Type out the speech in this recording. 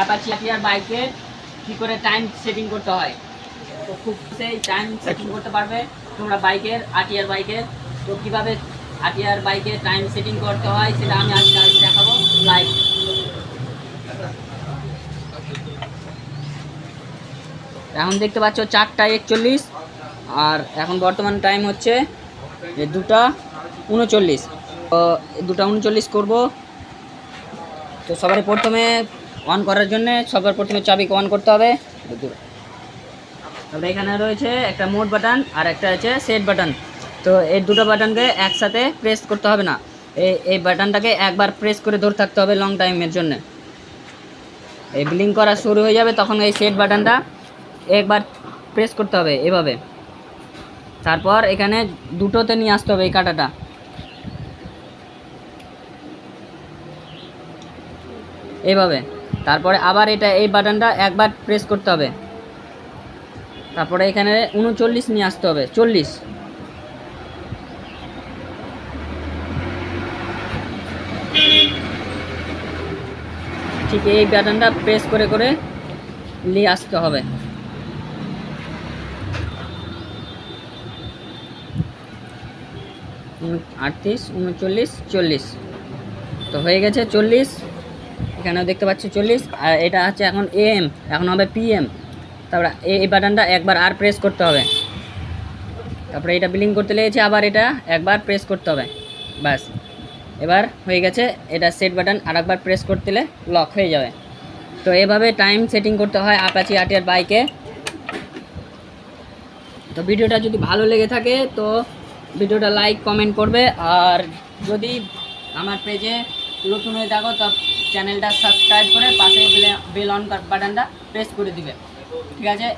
Apache আটিয়ার বাইকের কী করে time setting করতে হয়। তো খুব সেই টাইম সেটিং করতে পারবে তোমরা বাইকের আটিয়ার বাইকের। তো কীভাবে আটিয়ার বাইকে টাইম সেটিং করতে হয় সেটা আমি আজকে দেখাবো লাইভ। এখন দেখতে পাচ্ছ 4:41 আর এখন বর্তমান টাইম হচ্ছে 2:39। তো 2:39 করবো। তো সবার প্রথমে অন করার জন্য সবার প্রথমে চাবিকে অন করতে হবে। তারপরে এখানে রয়েছে একটা মোড বাটন আর একটা আছে সেট বাটন। তো এই দুটো বাটনকে একসাথে প্রেস করতে হবে না, এই বাটনটাকে একবার প্রেস করে ধরে থাকতে হবে লং টাইমের জন্য। এই ব্লিঙ্ক করা শুরু হয়ে যাবে তখন এই সেট বাটনটা একবার প্রেস করতে হবে এভাবে। তারপর এখানে দুটোতে নিয়ে আসতে হবে এই কাঁটাটা, এইভাবে। তারপরে আবার এটা এই বাটনটা একবার প্রেস করতে হবে। তারপরে এখানে 39 নিয়ে আসতে হবে, 40। ঠিক এই বাটনটা প্রেস করে করে নিয়ে আসতে হবে। 38, 39, 40। তো হয়ে গেছে 40। এখানেও দেখতে পাচ্ছি 40। আর এটা হচ্ছে এখন AM, এখন হবে PM। তারপরে এই বাটনটা একবার আর প্রেস করতে হবে। তারপরে এটা ব্লিঙ্ক করতে লেগেছে, আবার এটা একবার প্রেস করতে হবে। ব্যাস, এবার হয়ে গেছে। এটা সেট বাটন আর একবার প্রেস করতে দিলে লক হয়ে যাবে। তো এভাবে টাইম সেটিং করতে হয় অ্যাপাচি আটিয়ার বাইকে। তো ভিডিওটা যদি ভালো লেগে থাকে তো ভিডিওটা লাইক কমেন্ট করবে। আর যদি আমার পেজে নতুন হয়ে থাকো তো চ্যানেলটা সাবস্ক্রাইব করে পাশে বেল অন বাটনটা প্রেস করে দিবে। ঠিক আছে।